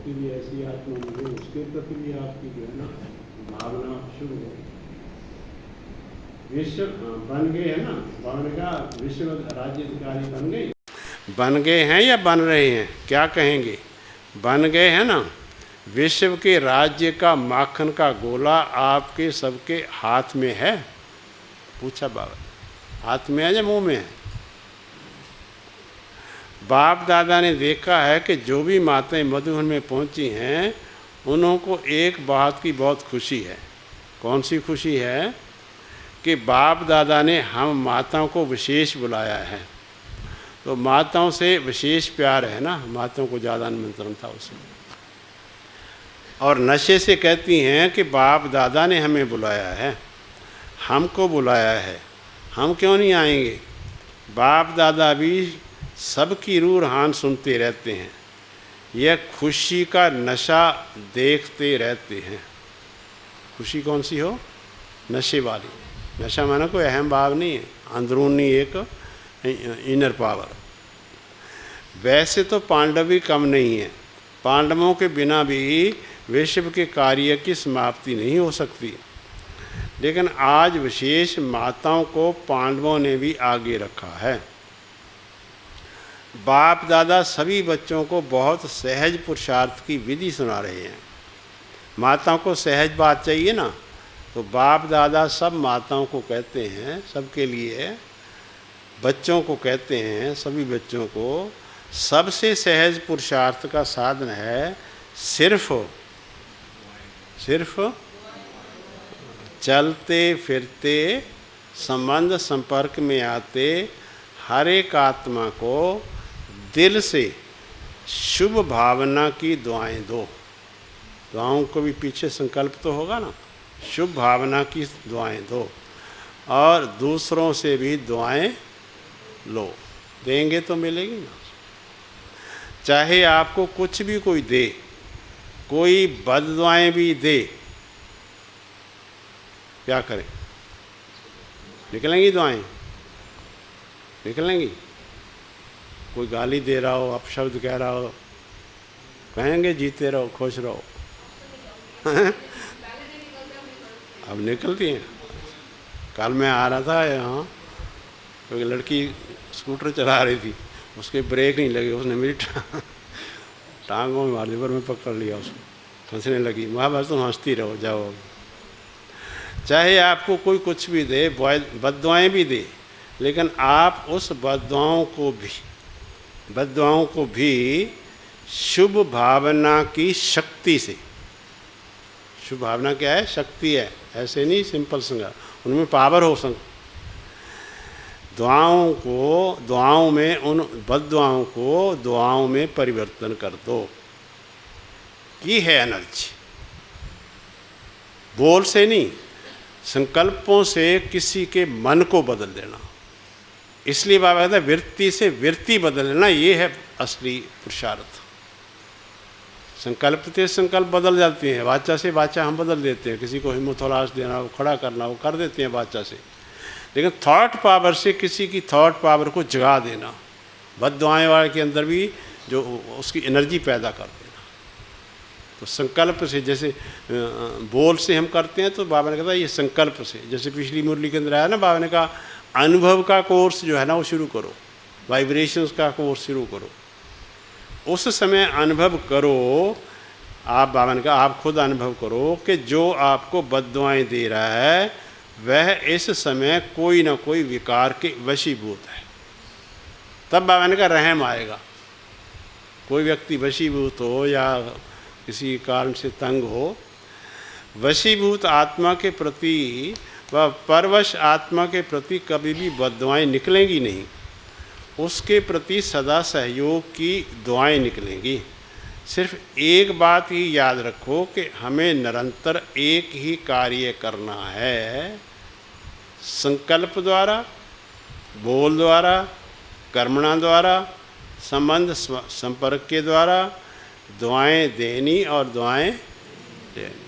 की भी ऐसी आत्मा मिले, उसके प्रति भी आपकी जो है ना भावना शुरू हो। विश्व बन गए है ना, बन का विश्व राज्य अधिकारी बन गए, बन गए हैं या बन रहे हैं, क्या कहेंगे? बन गए हैं ना। विश्व के राज्य का माखन का गोला आपके सबके हाथ में है? पूछा बाबा, हाथ में है या मुंह में है? बाप दादा ने देखा है कि जो भी माताएं मधुबन में पहुंची हैं उनको एक बात की बहुत खुशी है। कौन सी खुशी है? कि बाप दादा ने हम माताओं को विशेष बुलाया है। तो माताओं से विशेष प्यार है ना, माताओं को ज़्यादा निमंत्रण था उसमें। और नशे से कहती हैं कि बाप दादा ने हमें बुलाया है, हमको बुलाया है, हम क्यों नहीं आएंगे? बाप दादा भी सबकी रूहान सुनते रहते हैं, यह खुशी का नशा देखते रहते हैं। खुशी कौन सी हो? नशे वाली। नशा माना कोई अहम भाव नहीं है, अंदरूनी एक इनर पावर। वैसे तो पांडव भी कम नहीं है, पांडवों के बिना भी विश्व के कार्य की समाप्ति नहीं हो सकती। लेकिन आज विशेष माताओं को पांडवों ने भी आगे रखा है। बाप दादा सभी बच्चों को बहुत सहज पुरुषार्थ की विधि सुना रहे हैं। माताओं को सहज बात चाहिए ना, तो बाप दादा सब माताओं को कहते हैं, सबके लिए बच्चों को कहते हैं, सभी बच्चों को सबसे सहज पुरुषार्थ का साधन है सिर्फ चलते फिरते संबंध संपर्क में आते हर एक आत्मा को दिल से शुभ भावना की दुआएं दो। दुआओं को भी पीछे संकल्प तो होगा ना, शुभ भावना की दुआएं दो और दूसरों से भी दुआएं लो। देंगे तो मिलेगी ना। चाहे आपको कुछ भी कोई दे, कोई बद दुआएं भी दे, क्या करें? निकलेंगी दुआएं? निकलेंगी? कोई गाली दे रहा हो, अपशब्द कह रहा हो, कहेंगे जीते रहो, खुश रहो। अब निकलती हैं। कल मैं आ रहा था यहाँ, तो एक लड़की स्कूटर चला रही थी, उसके ब्रेक नहीं लगे, उसने मेरी टांगों में मार दी, पर मैं पकड़ लिया उसको, हंसने लगी। वहाँ बस तुम हंसती रहो, जाओ। चाहे आपको कोई कुछ भी दे, बद्दुआएं भी दे, लेकिन आप उस बद्दुआओं को भी शुभ भावना की शक्ति से, शुभ भावना क्या है? शक्ति है, ऐसे नहीं सिंपल संग, उनमें पावर हो संग। दुआओं में उन बद्दुआओं को दुआओं में परिवर्तन कर दो। ये है एनर्जी। बोल से नहीं, संकल्पों से किसी के मन को बदल देना। इसलिए बाबा कहते हैं वृत्ति से वृत्ति बदल देना, ये है असली पुरुषार्थ। संकल्प से संकल्प बदल जाते हैं, वाचा से वाचा हम बदल देते हैं। किसी को हिम्मत उल्लास देना हो, खड़ा करना हो, कर देते हैं वाचा से। लेकिन थॉट पावर से किसी की थॉट पावर को जगा देना, बद्दुआएं वाले के अंदर भी जो उसकी एनर्जी पैदा कर देना। तो संकल्प से, जैसे बोल से हम करते हैं, तो बाबा ने कहा ये संकल्प से। जैसे पिछली मुरली के अंदर आया ना, बाबा ने कहा अनुभव का कोर्स जो है ना वो शुरू करो, वाइब्रेशंस का कोर्स शुरू करो। उस समय अनुभव करो आप, बाबा ने कहा आप खुद अनुभव करो कि जो आपको बद्दुआएं दे रहा है वह इस समय कोई ना कोई विकार के वशीभूत है। तब बाबा ने कहा रहम आएगा। कोई व्यक्ति वशीभूत हो या किसी कारण से तंग हो, वशीभूत आत्मा के प्रति व परवश आत्मा के प्रति कभी भी बद्दुआएं निकलेंगी नहीं। उसके प्रति सदा सहयोग की दुआएं निकलेंगी। सिर्फ एक बात ही याद रखो कि हमें निरंतर एक ही कार्य करना है, संकल्प द्वारा, बोल द्वारा, कर्मणा द्वारा, संबंध संपर्क के द्वारा दुआएं देनी और दुआएं लेनी।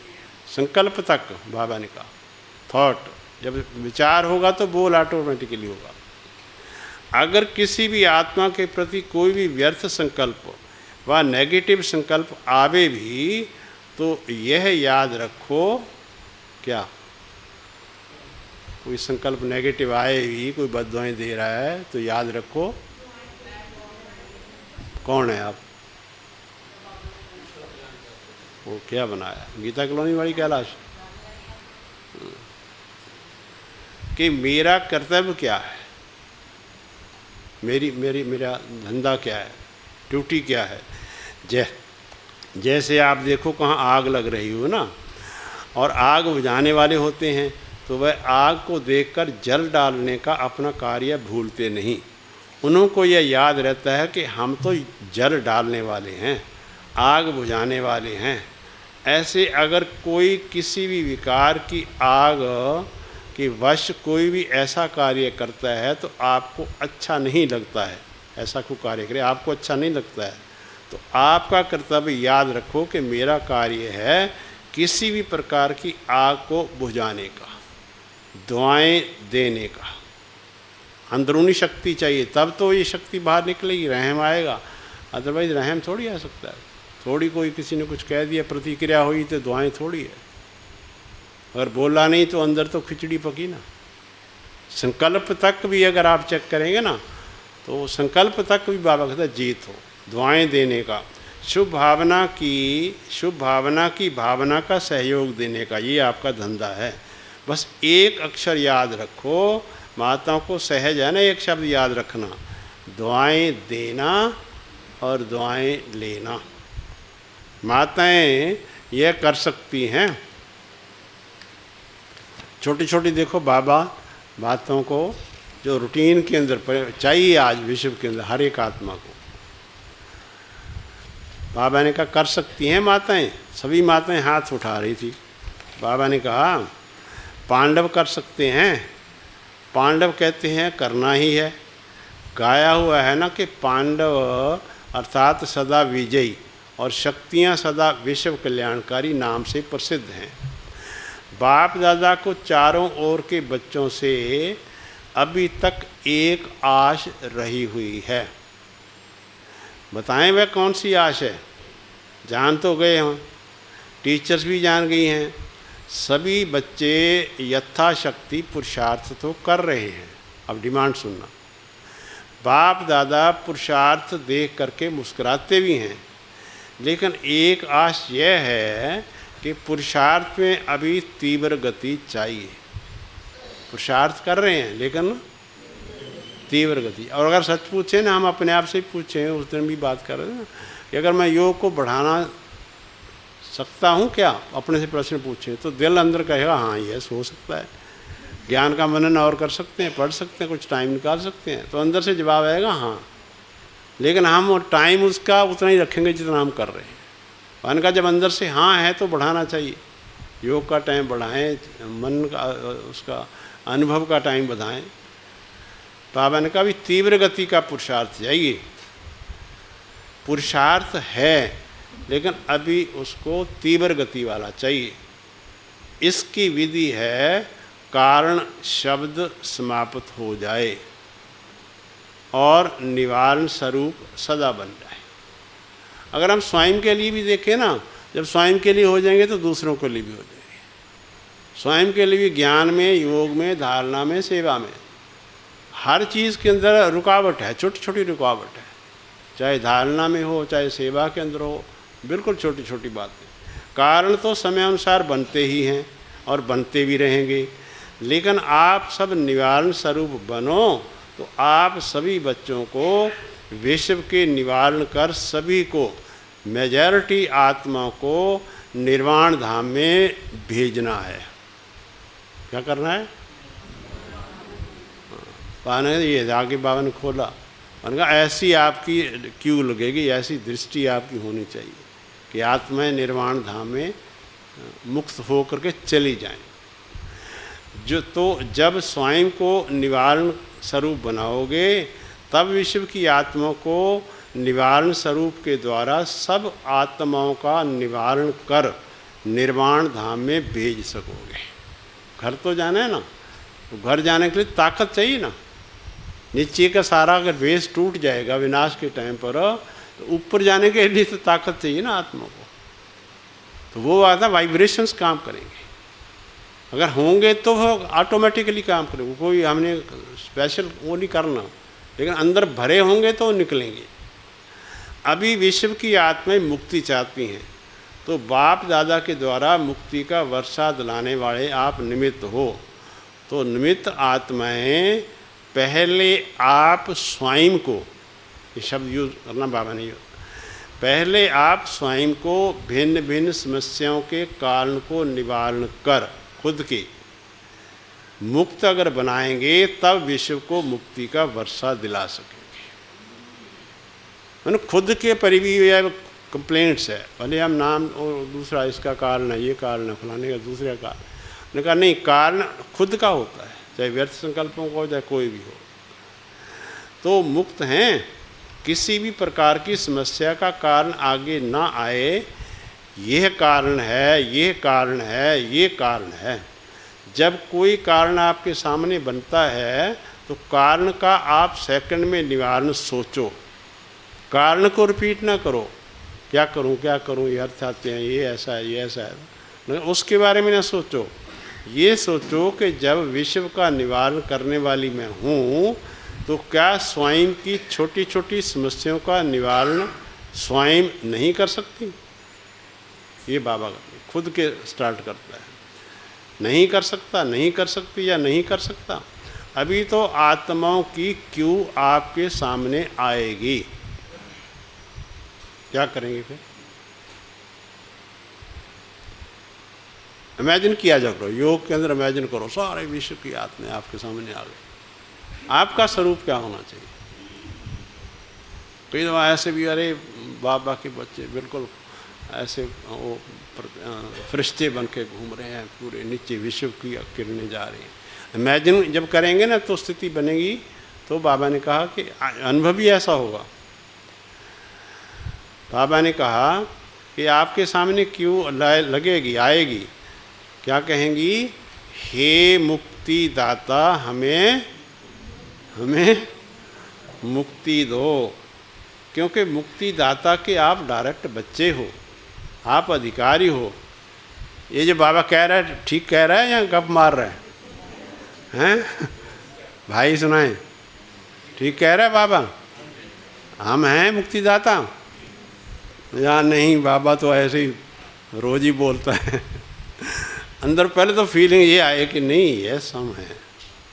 संकल्प तक बाबा ने कहा, थॉट जब विचार होगा तो बोल ऑटोमेटिकली होगा। अगर किसी भी आत्मा के प्रति कोई भी व्यर्थ संकल्प वह नेगेटिव संकल्प आवे भी तो यह याद रखो, क्या कोई संकल्प नेगेटिव आए भी, कोई बद्दुआएं दे रहा है तो याद रखो कौन है आप, वो क्या बनाया, गीता कॉलोनी वाली कैलाश, कि मेरा कर्तव्य क्या है, मेरा धंधा क्या है, ड्यूटी क्या है। जैसे आप देखो कहाँ आग लग रही हो ना, और आग बुझाने वाले होते हैं तो वह आग को देखकर जल डालने का अपना कार्य भूलते नहीं। उनको यह याद रहता है कि हम तो जल डालने वाले हैं, आग बुझाने वाले हैं। ऐसे अगर कोई किसी भी विकार की आग कि वश कोई भी ऐसा कार्य करता है तो आपको अच्छा नहीं लगता है, ऐसा कोई कार्य करे आपको अच्छा नहीं लगता है, तो आपका कर्तव्य याद रखो कि मेरा कार्य है किसी भी प्रकार की आग को बुझाने का, दुआएं देने का। अंदरूनी शक्ति चाहिए तब तो ये शक्ति बाहर निकलेगी, रहम आएगा, अदरवाइज रहम थोड़ी आ सकता है। थोड़ी कोई किसी ने कुछ कह दिया, प्रतिक्रिया हुई तो दुआएं थोड़ी है, अगर बोला नहीं तो अंदर तो खिचड़ी पकी ना। संकल्प तक भी अगर आप चेक करेंगे ना तो संकल्प तक भी बाबा कहता है जीत हो, दुआएं देने का, शुभ भावना की भावना का सहयोग देने का, ये आपका धंधा है। बस एक अक्षर याद रखो, माताओं को सहज है ना एक शब्द याद रखना, दुआएं देना और दुआएं लेना। माताएं यह कर सकती हैं, छोटी छोटी देखो बाबा बातों को जो रूटीन के अंदर चाहिए आज विश्व के अंदर हर एक आत्मा को, बाबा ने कहा कर सकती हैं माताएं, सभी माताएं हाथ उठा रही थी। बाबा ने कहा पांडव कर सकते हैं, पांडव कहते हैं करना ही है, गाया हुआ है ना कि पांडव अर्थात सदा विजयी और शक्तियां सदा विश्व कल्याणकारी नाम से प्रसिद्ध हैं। बाप दादा को चारों ओर के बच्चों से अभी तक एक आश रही हुई है, बताएं वह कौन सी आश है। जान तो गए हम, टीचर्स भी जान गई हैं, सभी बच्चे यथाशक्ति पुरुषार्थ तो कर रहे हैं। अब डिमांड सुनना, बाप दादा पुरुषार्थ देख करके मुस्कुराते भी हैं, लेकिन एक आश यह है कि पुरुषार्थ में अभी तीव्र गति चाहिए। पुरुषार्थ कर रहे हैं लेकिन तीव्र गति। और अगर सच पूछे ना, हम अपने आप से ही पूछें, उस दिन भी बात कर रहे थे ना कि अगर मैं योग को बढ़ाना सकता हूँ क्या, अपने से प्रश्न पूछें तो दिल अंदर कहेगा हाँ यस हो सकता है, ज्ञान का मनन और कर सकते हैं, पढ़ सकते हैं, कुछ टाइम निकाल सकते हैं, तो अंदर से जवाब आएगा हाँ। लेकिन हम टाइम उसका उतना ही रखेंगे जितना हम कर रहे हैं। मन का जब अंदर से हाँ है तो बढ़ाना चाहिए, योग का टाइम बढ़ाएं, मन का उसका अनुभव का टाइम बढ़ाएं। बाबा ने कहा भी तीव्र गति का पुरुषार्थ चाहिए, पुरुषार्थ है लेकिन अभी उसको तीव्र गति वाला चाहिए। इसकी विधि है कारण शब्द समाप्त हो जाए और निवारण स्वरूप सदा बन जाए। अगर हम स्वयं के लिए भी देखें ना, जब स्वयं के लिए हो जाएंगे तो दूसरों के लिए भी हो जाएंगे। स्वयं के लिए भी ज्ञान में, योग में, धारणा में, सेवा में, हर चीज़ के अंदर रुकावट है, छोटी छोटी रुकावट है, चाहे धारणा में हो चाहे सेवा के अंदर हो, बिल्कुल छोटी छोटी बातें। कारण तो समय अनुसार बनते ही हैं और बनते भी रहेंगे, लेकिन आप सब निवारण स्वरूप बनो तो आप सभी बच्चों को विश्व के निवारण कर सभी को, मेजॉरिटी आत्मा को निर्वाण धाम में भेजना है। क्या करना है? पाने ये आगे बाबा ने खोला, मैंने कहा ऐसी आपकी क्यों लगेगी, ऐसी दृष्टि आपकी होनी चाहिए कि आत्माएं निर्वाण धाम में मुक्त हो करके चली जाएं। जो तो जब स्वयं को निवारण स्वरूप बनाओगे तब विश्व की आत्मा को निवारण स्वरूप के द्वारा सब आत्माओं का निवारण कर निर्वाण धाम में भेज सकोगे। घर तो जाना है ना, तो घर जाने के लिए ताकत चाहिए ना। नीचे का सारा अगर बेस टूट जाएगा विनाश के टाइम पर तो ऊपर जाने के लिए तो ताकत चाहिए ना आत्मा को, तो वो आता वाइब्रेशंस काम करेंगे। अगर होंगे तो वो ऑटोमेटिकली काम करेंगे, कोई हमने स्पेशल वो नहीं करना, लेकिन अंदर भरे होंगे तो निकलेंगे। अभी विश्व की आत्माएं मुक्ति चाहती हैं, तो बाप दादा के द्वारा मुक्ति का वर्षा दिलाने वाले आप निमित्त हो। तो निमित्त आत्माएं पहले आप स्वयं को, ये शब्द यूज करना बाबा ने, पहले आप स्वयं को भिन्न भिन्न समस्याओं के कारण को निवारण कर खुद के मुक्त अगर बनाएंगे, तब विश्व को मुक्ति का वर्षा दिला सकेंगे। मैंने खुद के परिवी कंप्लेंट्स है, भले हम नाम और दूसरा इसका कारण है, ये कारण है, फलाने का दूसरे का कारण, ने कहा नहीं, कारण खुद का होता है, चाहे व्यर्थ संकल्पों का हो चाहे कोई भी हो। तो मुक्त हैं, किसी भी प्रकार की समस्या का कारण आगे ना आए, यह कारण है, ये कारण है, ये कारण है। जब कोई कारण आपके सामने बनता है तो कारण का आप सेकंड में निवारण सोचो, कारण को रिपीट ना करो, क्या करूं, ये अर्थ आते हैं, ये ऐसा है, ये ऐसा है, उसके बारे में ना सोचो। ये सोचो कि जब विश्व का निवारण करने वाली मैं हूँ, तो क्या स्वयं की छोटी छोटी समस्याओं का निवारण स्वयं नहीं कर सकती? ये बाबा खुद के स्टार्ट करता है, नहीं कर सकता, नहीं कर सकती या नहीं कर सकता। अभी तो आत्माओं की क्यों आपके सामने आएगी, क्या करेंगे फिर? इमेजिन किया जा करो, योग के अंदर इमेजिन करो सारे विश्व की आत्माएं आपके सामने आ गई, आपका स्वरूप क्या होना चाहिए? कई दफा ऐसे भी, अरे बाबा के बच्चे बिल्कुल ऐसे वो फरिश्ते बन के घूम रहे हैं, पूरे नीचे विश्व की किरणें जा रही हैं। इमेजिन जब करेंगे ना तो स्थिति बनेगी। तो बाबा ने कहा कि अनुभव भी ऐसा होगा। बाबा ने कहा कि आपके सामने क्यों लगेगी, आएगी, क्या कहेंगी? हे मुक्ति दाता, हमें मुक्ति दो। क्योंकि मुक्ति दाता के आप डायरेक्ट बच्चे हो, आप अधिकारी हो। ये जो बाबा कह रहा है ठीक कह रहा है या गप मार रहा हैं? भाई सुनाएं, ठीक कह रहा है बाबा? हम हैं मुक्तिदाता या नहीं? बाबा तो ऐसे ही रोज ही बोलता है। अंदर पहले तो फीलिंग ये आए कि नहीं, ये सम है।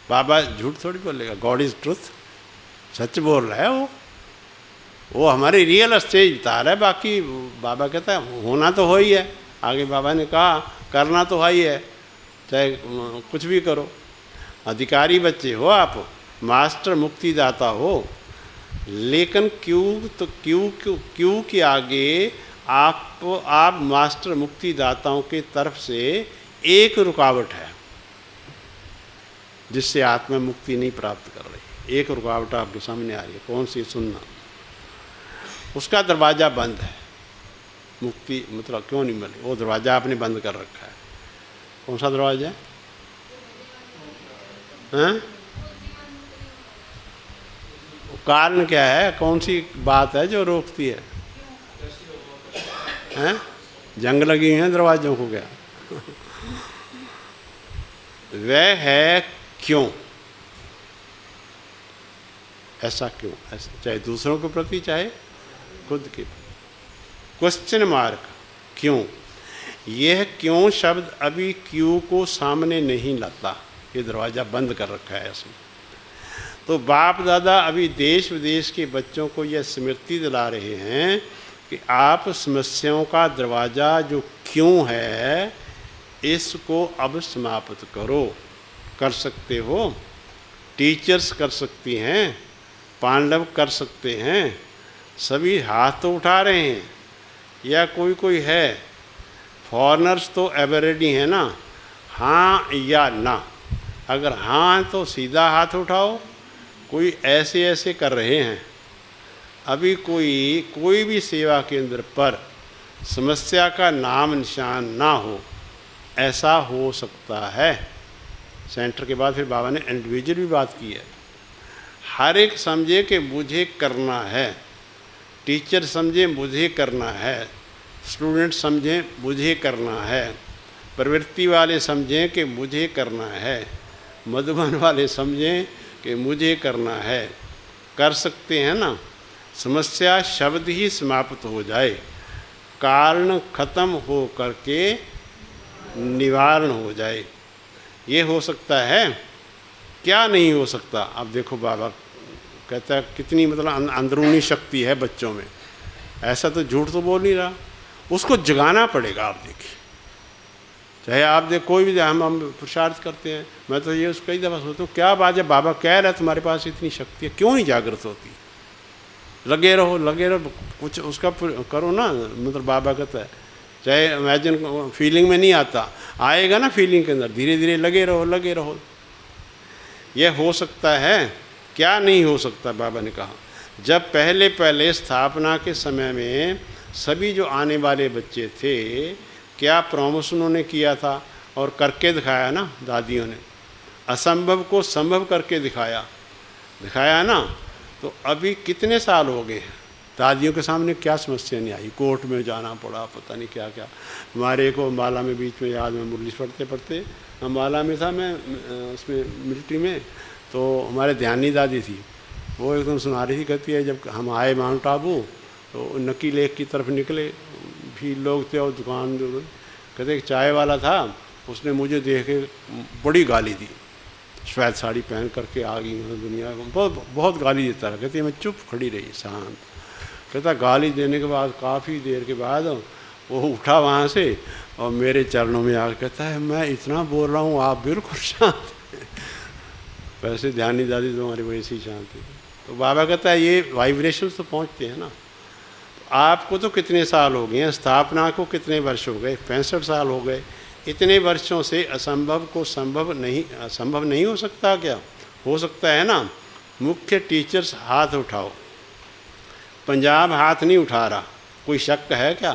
बाबा झूठ थोड़ी बोलेगा, गॉड इज ट्रुथ, सच बोल रहा है वो हमारी रियल स्टेज बता रहा है। बाकी बाबा कहता है होना तो हो ही है, आगे बाबा ने कहा करना तो है ही है, चाहे कुछ भी करो। अधिकारी बच्चे हो आप, मास्टर मुक्तिदाता हो, लेकिन क्यों के आगे आप मास्टर मुक्तिदाताओं के तरफ से एक रुकावट है जिससे आत्मा मुक्ति नहीं प्राप्त कर रही। एक रुकावट आपके सामने आ रही है, कौन सी? सुनना। उसका दरवाज़ा बंद है। मुक्ति मतलब क्यों नहीं मिली? वो दरवाज़ा आपने बंद कर रखा है। कौन सा दरवाज़ा है? हैं? कारण क्या है? कौन सी बात है जो रोकती है? हैं? जंग लगी है दरवाज़ों को क्या? वह है क्यों, ऐसा क्यों? ऐसा चाहे दूसरों के प्रति चाहे खुद के। क्वेश्चन मार्क, क्यों? यह क्यों शब्द अभी क्यों को सामने नहीं लाता, ये दरवाज़ा बंद कर रखा है इसमें। तो बाप दादा अभी देश विदेश के बच्चों को यह स्मृति दिला रहे हैं कि आप समस्याओं का दरवाज़ा जो क्यों है, इसको अब समाप्त करो। कर सकते हो, टीचर्स कर सकती हैं, पांडव कर सकते हैं, सभी हाथ तो उठा रहे हैं, या कोई है? फॉरेनर्स तो एवरेडी है ना, हाँ या ना। अगर हाँ तो सीधा हाथ उठाओ, कोई ऐसे कर रहे हैं। अभी कोई भी सेवा केंद्र पर समस्या का नाम निशान ना हो, ऐसा हो सकता है। सेंटर के बाद फिर बाबा ने इंडिविजुअल भी बात की है। हर एक समझे कि मुझे करना है, टीचर समझे मुझे करना है, स्टूडेंट समझें मुझे करना है, प्रवृत्ति वाले समझें कि मुझे करना है, मधुबन वाले समझें कि मुझे करना है। कर सकते हैं ना, समस्या शब्द ही समाप्त हो जाए, कारण खत्म हो करके निवारण हो जाए। ये हो सकता है, क्या नहीं हो सकता। अब देखो बाबा कहता है कितनी मतलब अंदरूनी शक्ति है बच्चों में, ऐसा तो झूठ तो बोल नहीं रहा, उसको जगाना पड़ेगा। आप देखिए, चाहे आप देख कोई भी, हम पुरुषार्थ करते हैं, मैं तो ये कई दफ़ा सोचता हूँ क्या बात है, बाबा कह रहा है तुम्हारे पास इतनी शक्ति है, क्यों नहीं जागृत होती। लगे रहो, कुछ उसका करो ना। मतलब बाबा कहता है चाहे इमेजिन फीलिंग में नहीं आता, आएगा ना फीलिंग के अंदर, धीरे धीरे लगे रहो। यह हो सकता है, क्या नहीं हो सकता। बाबा ने कहा जब पहले स्थापना के समय में सभी जो आने वाले बच्चे थे, क्या प्रॉमिस उन्होंने किया था और करके दिखाया ना दादियों ने, असंभव को संभव करके दिखाया ना। तो अभी कितने साल हो गए, दादियों के सामने क्या समस्या नहीं आई, कोर्ट में जाना पड़ा, पता नहीं क्या क्या। हमारे को अम्बाला में बीच में याद में मुरली पढ़ते अम्बाला में था मैं, उसमें मिलिट्री में, तो हमारे ध्यानी दादी थी, वो एकदम सुना रही थी, कहती है जब हम आए माउंट आबू तो नकी लेक की तरफ निकले, भी लोग थे और दुकान, कहते एक चाय वाला था, उसने मुझे देख के बड़ी गाली दी, श्वेत साड़ी पहन करके आ गई दुनिया को, बहुत गाली देता रहा। कहती मैं चुप खड़ी रही शांत। कहता गाली देने के बाद काफ़ी देर के बाद वो उठा वहाँ से और मेरे चरणों में आकर कहता है मैं इतना बोल रहा हूँ, आप बिल्कुल शांत। वैसे ध्यानी दादी तुम्हारी वैसी शांत है। तो बाबा कहता है ये वाइब्रेशन तो पहुँचते हैं ना। आपको तो कितने साल हो गए हैं, स्थापना को कितने वर्ष हो गए, 65 साल हो गए। इतने वर्षों से असंभव को संभव नहीं हो सकता क्या? हो सकता है ना। मुख्य टीचर्स हाथ उठाओ। पंजाब हाथ नहीं उठा रहा, कोई शक है क्या?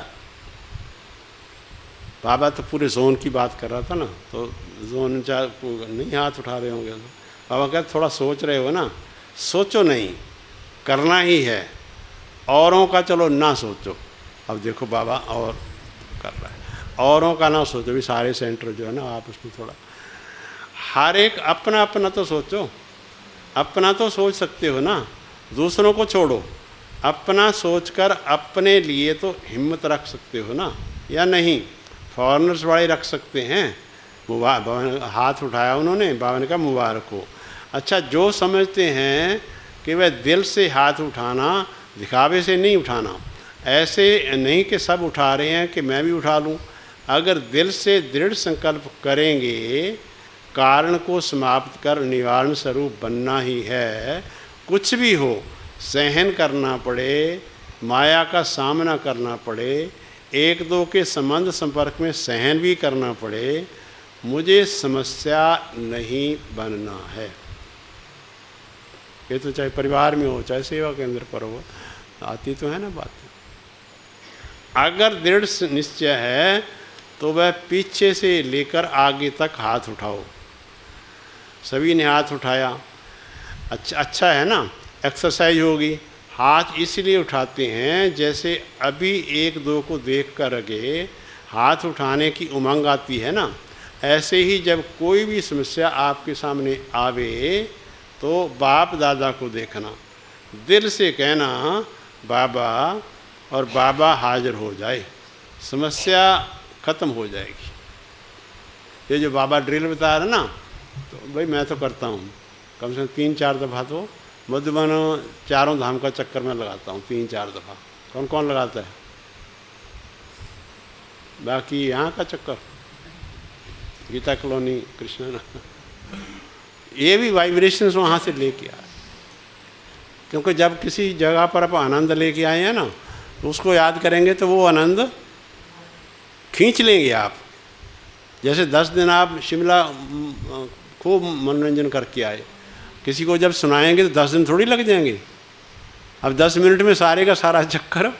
बाबा तो पूरे जोन की बात कर रहा था ना, तो जोन नहीं हाथ उठा रहे होंगे। बाबा कहते थोड़ा सोच रहे हो ना, सोचो नहीं, करना ही है। औरों का चलो ना सोचो। अब देखो बाबा और कर रहा है, औरों का ना सोचो। भी सारे सेंटर जो है ना, आप उसमें थोड़ा हर एक अपना अपना तो सोचो। अपना तो सोच सकते हो ना, दूसरों को छोड़ो। अपना सोचकर अपने लिए तो हिम्मत रख सकते हो ना, या नहीं? फॉरेनर्स वाले रख सकते हैं। हाथ उठाया उन्होंने, बाबा ने कहा मुबारक हो। अच्छा, जो समझते हैं कि वह दिल से हाथ उठाना, दिखावे से नहीं उठाना, ऐसे नहीं कि सब उठा रहे हैं कि मैं भी उठा लूँ। अगर दिल से दृढ़ संकल्प करेंगे, कारण को समाप्त कर निवारण स्वरूप बनना ही है। कुछ भी हो, सहन करना पड़े, माया का सामना करना पड़े, एक दो के संबंध संपर्क में सहन भी करना पड़े, मुझे समस्या नहीं बनना है। ये तो चाहे परिवार में हो, चाहे सेवा केंद्र पर हो, आती तो है ना बात। अगर दृढ़ निश्चय है तो वह पीछे से लेकर आगे तक हाथ उठाओ। सभी ने हाथ उठाया, अच्छा है ना, एक्सरसाइज होगी। हाथ इसलिए उठाते हैं जैसे अभी एक दो को देख कर आगे हाथ उठाने की उमंग आती है ना, ऐसे ही जब कोई भी समस्या आपके सामने आवे तो बाप दादा को देखना, दिल से कहना बाबा, और बाबा हाजिर हो जाए, समस्या ख़त्म हो जाएगी। ये जो बाबा ड्रिल बता रहे ना, तो भाई मैं तो करता हूँ, कम से कम 3-4 दफ़ा तो मधुबन चारों धाम का चक्कर में लगाता हूँ, 3-4 दफ़ा। कौन कौन लगाता है? बाकी यहाँ का चक्कर, गीता कॉलोनी, कृष्ण, ये भी वाइब्रेशंस वहाँ से लेके आए। क्योंकि जब किसी जगह पर आप आनंद लेके आए हैं ना, तो उसको याद करेंगे तो वो आनंद खींच लेंगे आप। जैसे 10 दिन आप शिमला खूब मनोरंजन करके आए, किसी को जब सुनाएंगे तो 10 दिन थोड़ी लग जाएंगे। अब 10 मिनट में सारे का सारा चक्कर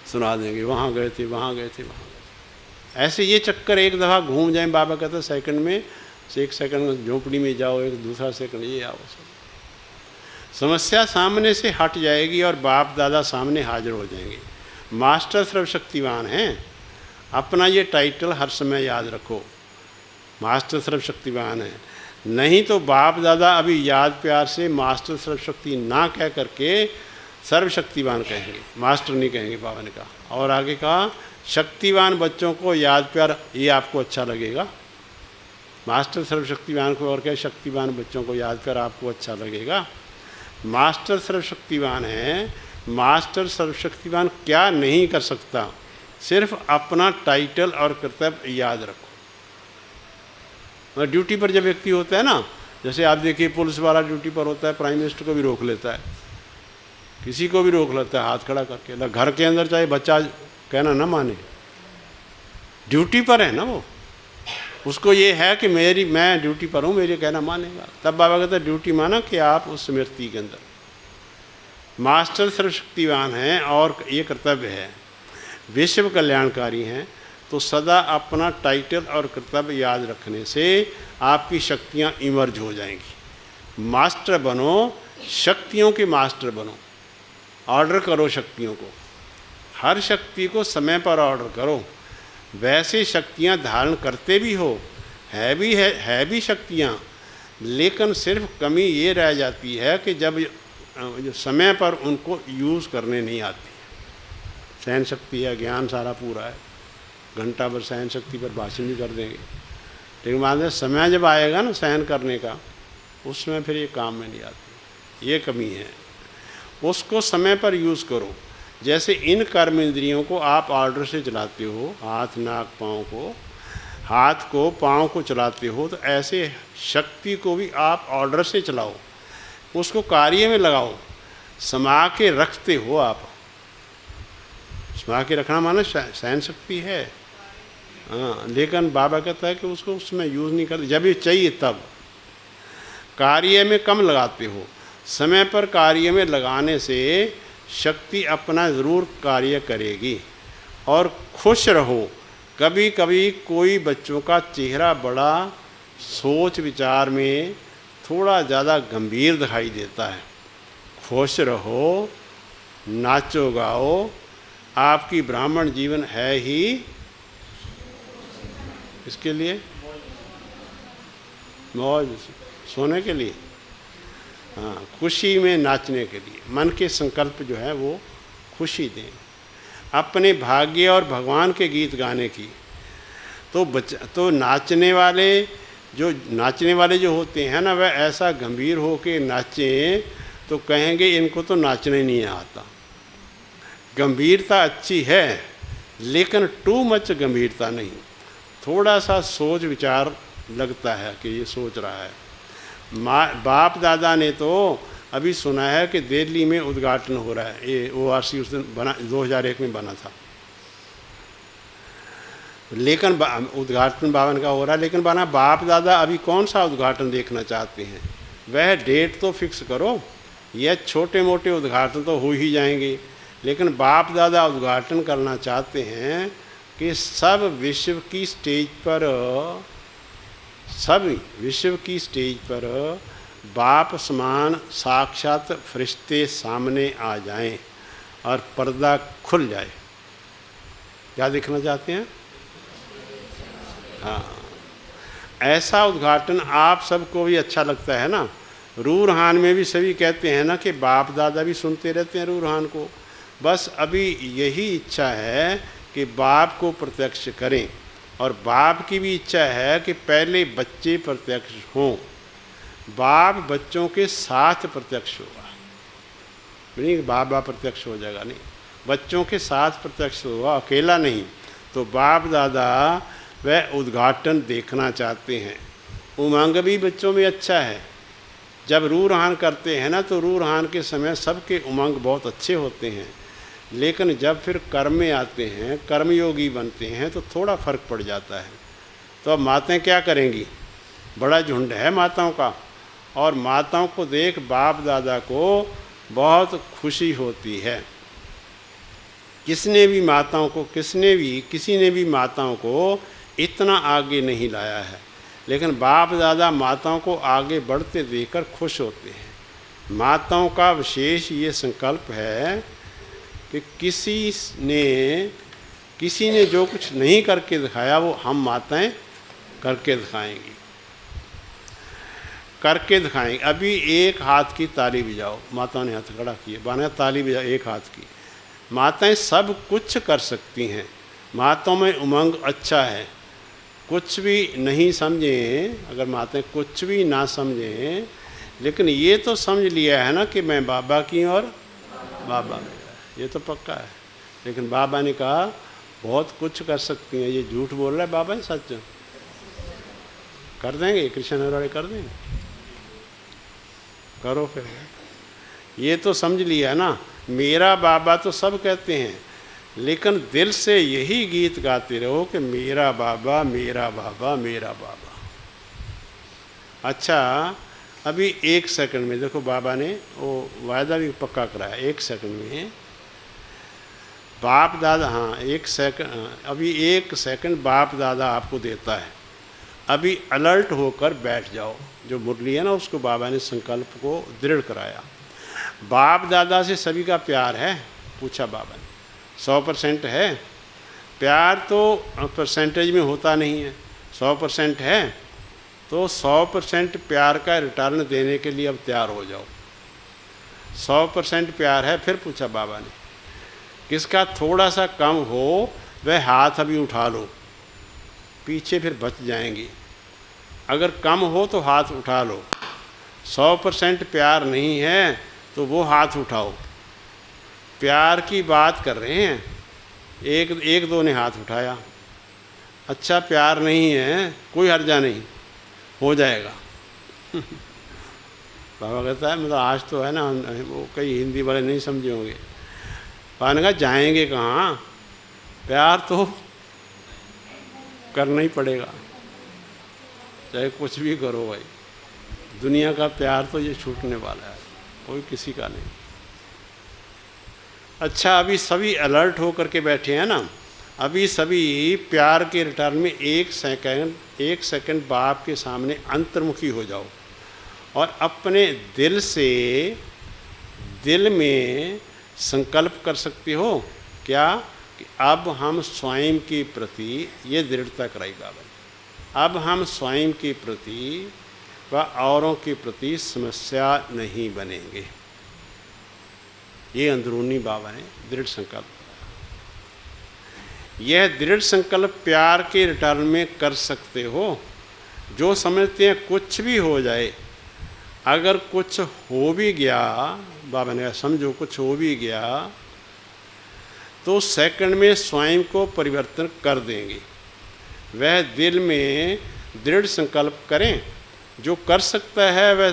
सुना देंगे, वहाँ गए थे, वहाँ गए थे, वहाँ गए। ऐसे ये चक्कर एक दफ़ा घूम जाए, बाबा कहते सेकंड में से 1 सेकंड झोंपड़ी में जाओ, एक दूसरा सेकंड ये आओ। समस्या सामने से हट जाएगी और बाप दादा सामने हाजिर हो जाएंगे। मास्टर सर्वशक्तिवान हैं, अपना ये टाइटल हर समय याद रखो, मास्टर सर्वशक्तिवान है। नहीं तो बाप दादा अभी याद प्यार से मास्टर सर्वशक्ति ना कह करके सर्वशक्तिवान कहेंगे, मास्टर नहीं कहेंगे बाबा ने कहा। और आगे कहा शक्तिवान बच्चों को याद प्यार, ये आपको अच्छा लगेगा। मास्टर सर्वशक्तिवान को और क्या, शक्तिवान बच्चों को याद प्यार आपको अच्छा लगेगा। मास्टर सर्वशक्तिवान है, मास्टर सर्वशक्तिवान क्या नहीं कर सकता, सिर्फ अपना टाइटल और कर्तव्य याद रखो। ड्यूटी पर जब व्यक्ति होता है ना, जैसे आप देखिए पुलिस वाला ड्यूटी पर होता है, प्राइम मिनिस्टर को भी रोक लेता है, किसी को भी रोक लेता है हाथ खड़ा करके। घर के अंदर चाहे बच्चा कहना ना माने, ड्यूटी पर है ना वो, उसको ये है कि मैं ड्यूटी पर हूँ, मेरे कहना मानेगा। तब बाबा कहते हैं ड्यूटी माना कि आप उस स्मृति के अंदर मास्टर सर्वशक्तिवान हैं और ये कर्तव्य है, विश्व कल्याणकारी हैं। तो सदा अपना टाइटल और कर्तव्य याद रखने से आपकी शक्तियाँ इमर्ज हो जाएंगी। मास्टर बनो, शक्तियों के मास्टर बनो, ऑर्डर करो शक्तियों को, हर शक्ति को समय पर ऑर्डर करो। वैसे शक्तियाँ धारण करते भी हो, है भी शक्तियाँ, लेकिन सिर्फ कमी ये रह जाती है कि जब जो समय पर उनको यूज़ करने नहीं आती। सहन शक्ति है, ज्ञान सारा पूरा है, घंटा भर सहन शक्ति पर भाषण भी कर देंगे, लेकिन मान लें समय जब आएगा ना सहन करने का, उसमें फिर ये काम में नहीं आती, ये कमी है। उसको समय पर यूज़ करो। जैसे इन कर्म इंद्रियों को आप ऑर्डर से चलाते हो, हाथ नाक पाँव को, हाथ को पाँव को चलाते हो, तो ऐसे शक्ति को भी आप ऑर्डर से चलाओ, उसको कार्य में लगाओ, समा के रखते हो आप। समा के रखना माना सहन शक्ति है, हाँ, लेकिन बाबा कहता है कि उसको उसमें यूज़ नहीं करते, जब ये चाहिए तब। कार्य में कम लगाते हो, समय पर कार्य में लगाने से शक्ति अपना ज़रूर कार्य करेगी। और खुश रहो। कभी कभी कोई बच्चों का चेहरा बड़ा सोच विचार में थोड़ा ज़्यादा गंभीर दिखाई देता है। खुश रहो, नाचो गाओ, आपकी ब्राह्मण जीवन है ही इसके लिए, मौज सोने के लिए, हाँ, खुशी में नाचने के लिए। मन के संकल्प जो है वो खुशी दें, अपने भाग्य और भगवान के गीत गाने की। तो नाचने वाले जो होते हैं ना, वह ऐसा गंभीर हो के नाचें तो कहेंगे इनको तो नाचने नहीं आता। गंभीरता अच्छी है, लेकिन टू मच गंभीरता नहीं, थोड़ा सा सोच विचार लगता है कि ये सोच रहा है। बाप दादा ने तो अभी सुना है कि दिल्ली में उद्घाटन हो रहा है, ये ORC उस दिन बना, 2001 में बना था, लेकिन उद्घाटन बावन का हो रहा है, लेकिन बना बाप दादा अभी कौन सा उद्घाटन देखना चाहते हैं, वह डेट तो फिक्स करो। यह छोटे मोटे उद्घाटन तो हो ही जाएंगे, लेकिन बाप दादा उद्घाटन करना चाहते हैं कि सब विश्व की स्टेज पर बाप समान साक्षात फरिश्ते सामने आ जाएं और पर्दा खुल जाए। क्या देखना चाहते हैं? हाँ, ऐसा उद्घाटन आप सबको भी अच्छा लगता है ना। रूरहान में भी सभी कहते हैं ना कि बाप दादा भी सुनते रहते हैं रूरहान को। बस अभी यही इच्छा है कि बाप को प्रत्यक्ष करें, और बाप की भी इच्छा है कि पहले बच्चे प्रत्यक्ष हों। बाप बच्चों के साथ प्रत्यक्ष होगा, नहीं बाप प्रत्यक्ष हो जाएगा, नहीं, बच्चों के साथ प्रत्यक्ष होगा, अकेला नहीं। तो बाप दादा वह उद्घाटन देखना चाहते हैं। उमंग भी बच्चों में अच्छा है। जब रूरहान करते हैं ना, तो रूरहान के समय सबके उमंग बहुत अच्छे होते हैं, लेकिन जब फिर कर्म में आते हैं, कर्मयोगी बनते हैं, तो थोड़ा फर्क पड़ जाता है। तो अब माताएं क्या करेंगी? बड़ा झुंड है माताओं का, और माताओं को देख बाप दादा को बहुत खुशी होती है। किसी ने भी माताओं को इतना आगे नहीं लाया है, लेकिन बाप दादा माताओं को आगे बढ़ते देखकर खुश होते हैं। माताओं का विशेष ये संकल्प है कि किसी ने जो कुछ नहीं करके दिखाया वो हम माताएं करके दिखाएंगी, करके दिखाएंगे। अभी एक हाथ की ताली बजाओ, माताओं ने हाथ खड़ा किया, बाना ताली बजाओ एक हाथ की। माताएं सब कुछ कर सकती हैं, माताओं में उमंग अच्छा है। कुछ भी नहीं समझें, अगर माताएं कुछ भी ना समझें, लेकिन ये तो समझ लिया है ना कि मैं बाबा की और बाबा मेरा, ये तो पक्का है। लेकिन बाबा ने कहा बहुत कुछ कर सकती हैं, ये झूठ बोल रहा है बाबा, ही सच कर देंगे, कृष्ण हरवाड़े कर देंगे, करो फिर। ये तो समझ लिया ना, मेरा बाबा तो सब कहते हैं, लेकिन दिल से यही गीत गाते रहो कि मेरा बाबा मेरा बाबा मेरा बाबा। अच्छा, अभी 1 सेकंड में देखो, बाबा ने वो वायदा भी पक्का कराया, 1 सेकंड में बाप दादा, हाँ 1 सेकंड, अभी 1 सेकंड बाप दादा आपको देता है, अभी अलर्ट होकर बैठ जाओ। जो मुरली है ना, उसको बाबा ने संकल्प को दृढ़ कराया। बाप दादा से सभी का प्यार है, पूछा बाबा ने, 100% है? प्यार तो परसेंटेज में होता नहीं है, 100% है, तो 100% प्यार का रिटर्न देने के लिए अब तैयार हो जाओ। 100% प्यार है? फिर पूछा बाबा ने, किसका थोड़ा सा कम हो वह हाथ अभी उठा लो, पीछे फिर बच जाएंगी। अगर कम हो तो हाथ उठा लो, 100% प्यार नहीं है तो वो हाथ उठाओ। प्यार की बात कर रहे हैं, एक दो ने हाथ उठाया। अच्छा, प्यार नहीं है, कोई हर्जा नहीं, हो जाएगा। बाबा कहता है, मतलब आज तो है ना, वो कई हिंदी वाले नहीं समझे होंगे। बाबा ने कहा जाएंगे कहाँ, प्यार तो करना ही पड़ेगा, चाहे कुछ भी करो भाई। दुनिया का प्यार तो ये छूटने वाला है, कोई किसी का नहीं। अच्छा, अभी सभी अलर्ट होकर के बैठे हैं ना, अभी सभी प्यार के रिटर्न में 1 सेकंड बाप के सामने अंतर्मुखी हो जाओ और अपने दिल से, दिल में संकल्प कर सकते हो क्या कि अब हम स्वयं के प्रति, ये दृढ़ता कराई बाबा ने, अब हम स्वयं के प्रति व औरों के प्रति समस्या नहीं बनेंगे। ये अंदरूनी बाबा ने दृढ़ संकल्प, यह दृढ़ संकल्प प्यार के रिटर्न में कर सकते हो। जो समझते हैं कुछ भी हो जाए, अगर कुछ हो भी गया, बाबा ने समझो कुछ हो भी गया, तो सेकंड में स्वयं को परिवर्तन कर देंगे। वह दिल में दृढ़ संकल्प करें, जो कर सकता है वह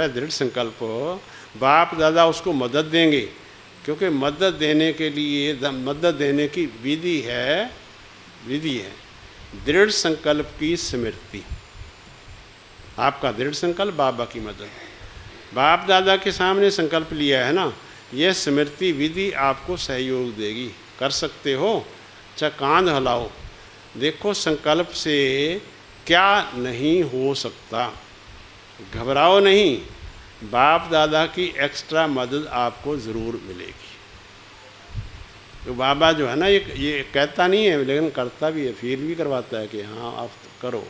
दृढ़ संकल्प, बाप दादा उसको मदद देंगे, क्योंकि मदद देने के लिए, मदद देने की विधि है दृढ़ संकल्प की स्मृति। आपका दृढ़ संकल्प, बाबा की मदद। बाप दादा के सामने संकल्प लिया है ना, यह स्मृति विधि आपको सहयोग देगी। कर सकते हो, चाहे कांध हिलाओ, देखो संकल्प से क्या नहीं हो सकता। घबराओ नहीं, बाप दादा की एक्स्ट्रा मदद आपको ज़रूर मिलेगी। तो बाबा जो है ना, ये कहता नहीं है लेकिन करता भी है, फील भी करवाता है कि हाँ आप करो।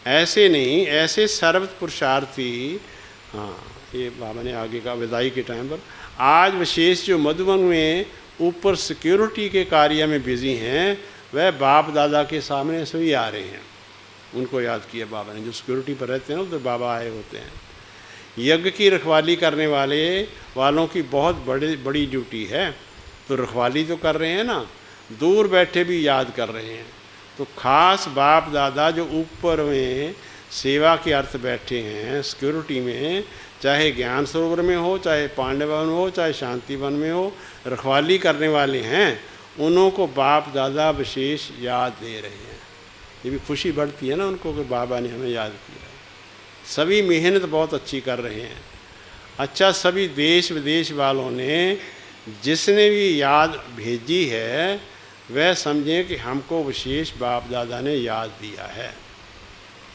ऐसे नहीं, ऐसे सर्व पुरुषार्थी। हाँ, ये बाबा ने आगे का विदाई के टाइम पर, आज विशेष जो मधुबन में ऊपर सिक्योरिटी के कार्य में बिजी हैं, वह बाप दादा के सामने सभी आ रहे हैं। उनको याद किया बाबा ने, जो सिक्योरिटी पर रहते हैं ना, तो बाबा आए होते हैं। यज्ञ की रखवाली करने वालों की बहुत बड़ी ड्यूटी है, तो रखवाली तो कर रहे हैं ना, दूर बैठे भी याद कर रहे हैं। तो खास बाप दादा जो ऊपर में सेवा के अर्थ बैठे हैं सिक्योरिटी में, चाहे ज्ञान सरोवर में हो, चाहे पांडव वन में हो, चाहे शांति वन में हो, रखवाली करने वाले हैं, उन्हों को बाप दादा विशेष याद दे रहे हैं। ये भी खुशी बढ़ती है ना उनको कि बाबा ने हमें याद किया। सभी मेहनत बहुत अच्छी कर रहे हैं। अच्छा, सभी देश विदेश वालों ने जिसने भी याद भेजी है, वह समझें कि हमको विशेष बाप दादा ने याद दिया है।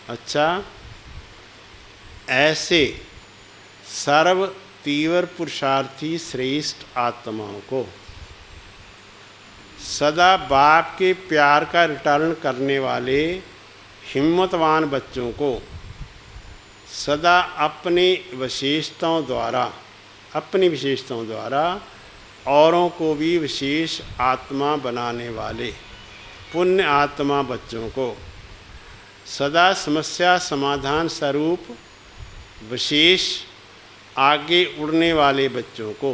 अच्छा, ऐसे सर्व तीव्र पुरुषार्थी श्रेष्ठ आत्माओं को, सदा बाप के प्यार का रिटर्न करने वाले हिम्मतवान बच्चों को, सदा अपनी विशेषताओं द्वारा औरों को भी विशेष आत्मा बनाने वाले पुण्य आत्मा बच्चों को, सदा समस्या समाधान स्वरूप विशेष आगे उड़ने वाले बच्चों को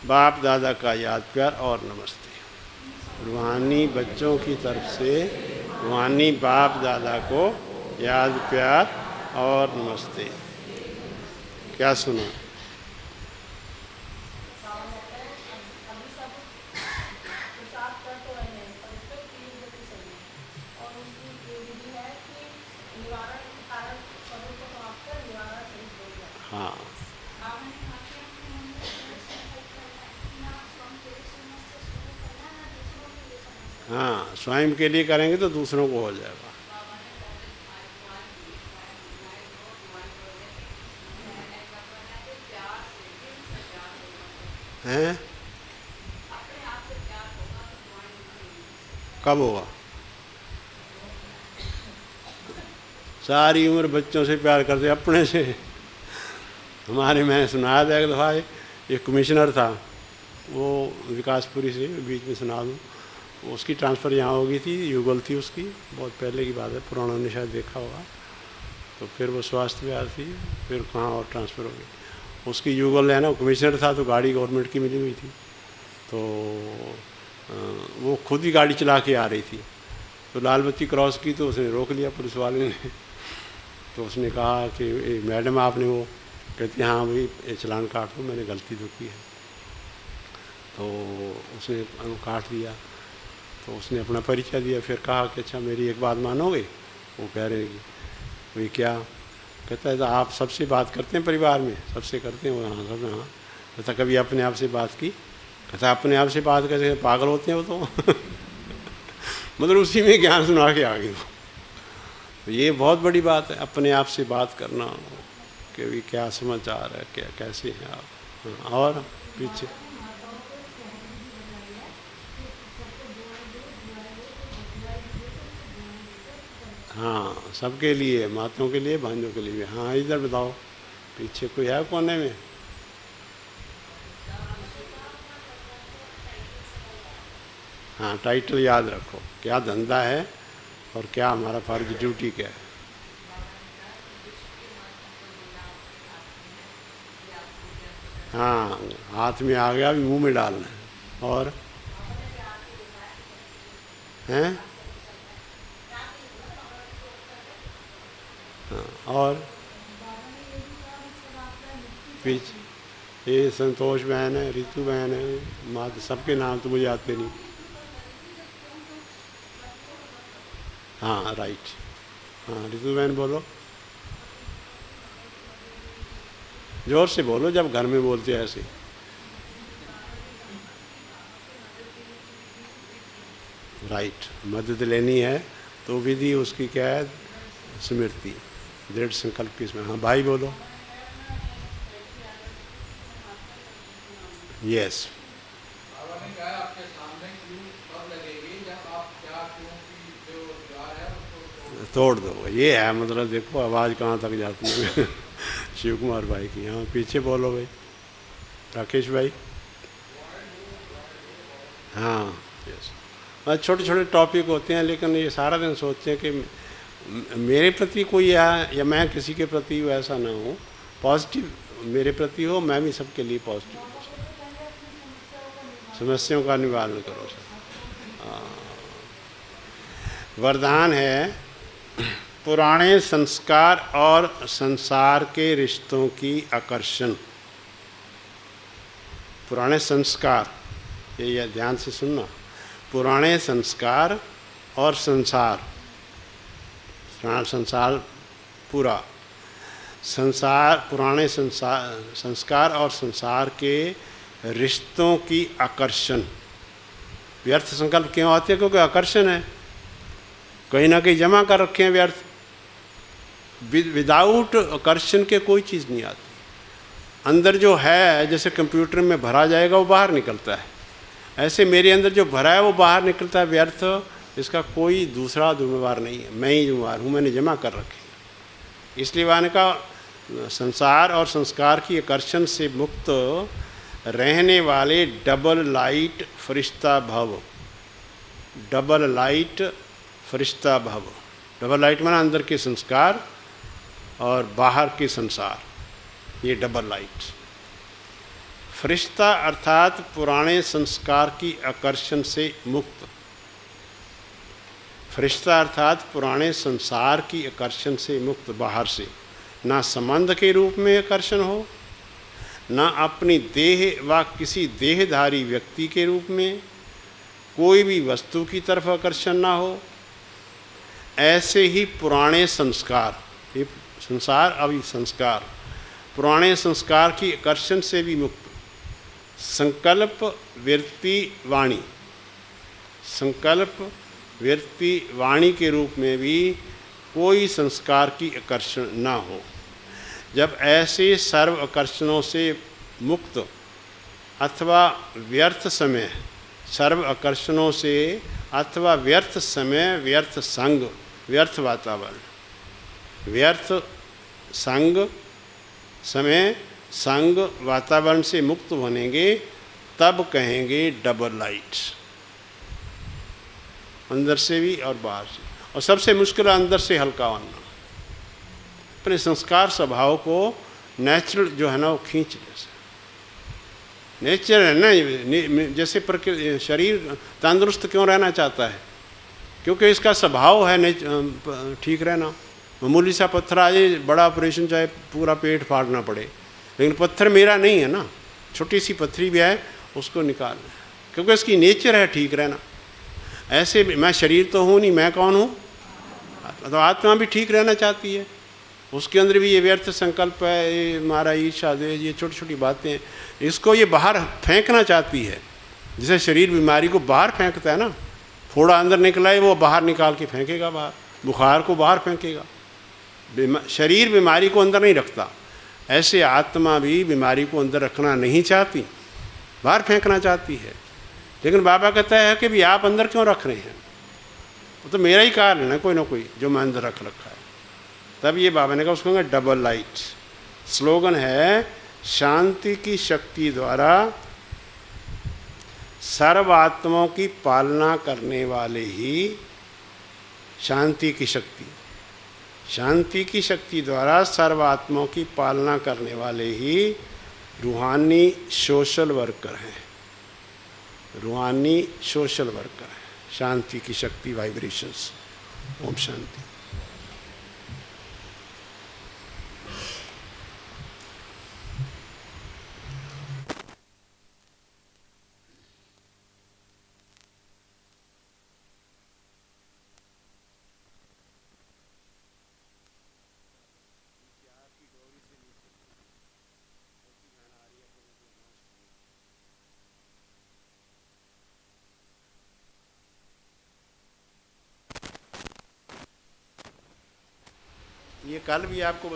बाप दादा का याद प्यार और नमस्ते। रूहानी बच्चों की तरफ से रूहानी बाप दादा को याद प्यार और नमस्ते। क्या सुना? हाँ, हाँ, स्वयं के लिए करेंगे तो दूसरों को हो जाएगा। हैं? कब होगा? सारी उम्र बच्चों से प्यार करते अपने से। हमारे मैंने सुनाया था एक दफ़ा, एक कमिश्नर था, वो विकासपुरी से, बीच में सुना दूँ, उसकी ट्रांसफ़र यहाँ हो गई थी, युगल थी उसकी, बहुत पहले की बात है, पुराना ने शायद देखा होगा। तो फिर वो स्वास्थ्य विभाग थी, फिर कहाँ और ट्रांसफ़र हो गई। उसकी युगल है ना, कमिश्नर था तो गाड़ी गवर्नमेंट की मिली हुई थी, तो वो खुद ही गाड़ी चला के आ रही थी, तो लाल बत्ती क्रॉस की तो उसने रोक लिया पुलिस वाले ने। तो उसने कहा कि मैडम आपने वो, कहती हाँ भाई ये चलान काट दो, मैंने गलती तो की है। तो उसने काट दिया, तो उसने अपना परिचय दिया, फिर कहा कि अच्छा मेरी एक बात मानोगे? वो कह रहे कि भाई क्या? कहता है तो आप सबसे बात करते हैं परिवार में? सबसे करते हैं। वो हाँ सब, हाँ। कहता कभी अपने आप से बात की? कहता अपने आप से बात कैसे, पागल होते हैं वो तो। मतलब उसी में ज्ञान सुना के आ गए। तो ये बहुत बड़ी बात है, अपने आप से बात करना कि भी क्या समाचार है, क्या कैसे हैं आप। और पीछे हाँ, सबके लिए, माताओं के लिए, भाइयों के लिए भी। हाँ इधर बताओ, पीछे कोई है कोने में? हाँ, टाइटल याद रखो, क्या धंधा है और क्या हमारा फर्ज ड्यूटी क्या है। हाँ, हाथ में आ गया, अभी मुंह में डालना है। और हैं? हाँ, और पीछे ये संतोष बहन है, रितु बहन है, माँ, सबके नाम तो मुझे आते नहीं। हाँ राइट, हाँ रितु बहन बोलो, जोर से बोलो, जब घर में बोलते हैं ऐसे। राइट, मदद लेनी है तो विधि उसकी क्या है? स्मृति, दृढ़ संकल्प की स्मृति। हाँ भाई बोलो। यस, तोड़ दो, ये है मतलब। देखो आवाज़ कहाँ तक जाती है। शिव कुमार भाई की। हाँ पीछे बोलो भाई, राकेश भाई। हाँ यस, छोटे छोटे टॉपिक होते हैं, लेकिन ये सारा दिन सोचते हैं कि मेरे प्रति कोई या मैं किसी के प्रति ऐसा ना हो, पॉजिटिव मेरे प्रति हो, मैं भी सबके लिए पॉजिटिव हो। समस्याओं का निवारण करो सर। वरदान है, पुराने संस्कार और संसार के रिश्तों की आकर्षण। पुराने संस्कार, ये ध्यान से सुनना, पुराने संस्कार और संसार, संसार पूरा संसार, पुराने संस्कार और संसार के रिश्तों की आकर्षण। व्यर्थ संकल्प क्यों आते हैं? क्योंकि आकर्षण है, कहीं ना कहीं जमा कर रखे हैं व्यर्थ। विदाउट आकर्षण के कोई चीज़ नहीं आती। अंदर जो है जैसे कंप्यूटर में भरा जाएगा वो बाहर निकलता है, ऐसे मेरे अंदर जो भरा है वो बाहर निकलता है व्यर्थ। इसका कोई दूसरा जिम्मेवार नहीं है, मैं ही जिम्मेवार हूँ, मैंने जमा कर रखे। इसलिए मैंने कहा संसार और संस्कार की आकर्षण से मुक्त रहने वाले डबल लाइट फरिश्ता भव, डबल लाइट फरिश्ता भव। डबल लाइट माना अंदर के संस्कार और बाहर के संसार, ये डबल लाइट। फरिश्ता अर्थात पुराने संस्कार की आकर्षण से मुक्त। फरिश्ता अर्थात पुराने संसार की आकर्षण से मुक्त, बाहर से, ना संबंध के रूप में आकर्षण हो, ना अपनी देह व किसी देहधारी व्यक्ति के रूप में कोई भी वस्तु की तरफ आकर्षण ना हो। ऐसे ही पुराने संस्कार, ये संसार अभी संस्कार, पुराने संस्कार की आकर्षण से भी मुक्त। संकल्प वृत्ति वाणी, संकल्प वृत्ति वाणी के रूप में भी कोई संस्कार की आकर्षण ना हो। जब ऐसे सर्व आकर्षणों से मुक्त अथवा व्यर्थ समय, सर्व आकर्षणों से अथवा व्यर्थ समय, व्यर्थ संग, व्यर्थ वातावरण, व्यर्थ संग, समय, संग, वातावरण से मुक्त बनेंगे, तब कहेंगे डबल लाइट, अंदर से भी और बाहर से। और सबसे मुश्किल है अंदर से हल्का बनना, अपने संस्कार स्वभाव को नेचुरल जो है ना वो खींच, जैसे नेचर है ना, जैसे प्रकृति शरीर तंदुरुस्त क्यों रहना चाहता है, क्योंकि इसका स्वभाव है ठीक रहना। मामूली सा पत्थर आ जाए, बड़ा ऑपरेशन चाहे पूरा पेट फाड़ना पड़े, लेकिन पत्थर मेरा नहीं है ना, छोटी सी पत्थरी भी है उसको निकालना, क्योंकि इसकी नेचर है ठीक रहना। ऐसे मैं शरीर तो हूँ नहीं, मैं कौन हूँ, तो आत्मा भी ठीक रहना चाहती है, उसके अंदर भी ये व्यर्थ संकल्प है, ये हमारा ईर्षा द्वेष, ये छोटी छोटी बातें हैं, इसको ये बाहर फेंकना चाहती है। जैसे शरीर बीमारी को बाहर फेंकता है ना, फोड़ा अंदर निकला है वो बाहर निकाल के फेंकेगा बाहर, बुखार को बाहर फेंकेगा। शरीर बीमारी को अंदर नहीं रखता, ऐसे आत्मा भी बीमारी को अंदर रखना नहीं चाहती, बाहर फेंकना चाहती है। लेकिन बाबा कहता है कि भी आप अंदर क्यों रख रहे हैं, वो तो मेरा ही कारण है कोई ना कोई जो मैं अंदर रख रखा है। तब ये बाबा ने कहा उसको कहेंगे डबल लाइट। स्लोगन है शांति की शक्ति द्वारा सर्व आत्माओं की पालना करने वाले ही, शांति की शक्ति, शांति की शक्ति द्वारा सर्व आत्माओं की पालना करने वाले ही रूहानी सोशल वर्कर हैं, रूहानी सोशल वर्कर हैं। शांति की शक्ति वाइब्रेशंस। ओम शांति। ये कल भी आपको